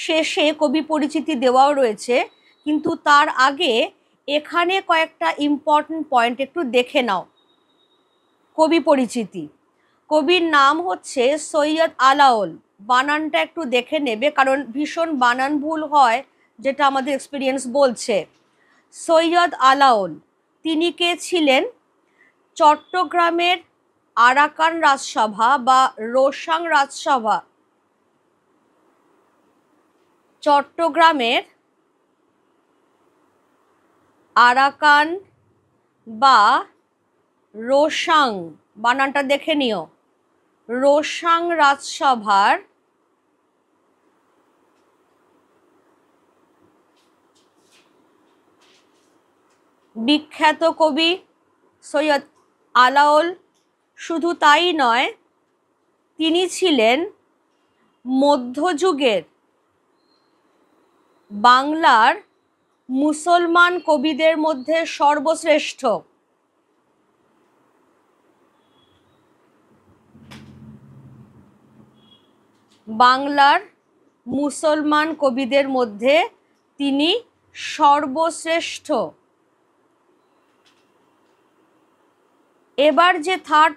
শেষে কবি পরিচিতি দেওয়াও রয়েছে, কিন্তু তার আগে এখানে কয়েকটা ইম্পর্টেন্ট পয়েন্ট একটু দেখে নাও। কবি পরিচিতি, কবির নাম হচ্ছে সৈয়দ আলাওল। বানানটা একটু দেখে নেবে, কারণ ভীষণ বানান ভুল হয়, যেটা আমাদের এক্সপিরিয়েন্স বলছে। সৈয়দ আলাওল, তিনি কে ছিলেন? চট্টগ্রামের আরাকান রাজসভা বা রোসাং রাজসভা, চট্টগ্রামের আরাকান বা রোসাং, বানানটা দেখে নিও, রোসাং রাজসভার বিখ্যাত কবি সৈয়দ আলাওল। শুধু তাই নয়, তিনি ছিলেন মধ্যযুগের বাংলার মুসলমান কবিদের মধ্যে সর্বশ্রেষ্ঠ। বাংলার মুসলমান কবিদের মধ্যে তিনি সর্বশ্রেষ্ঠ। এবার যে থার্ড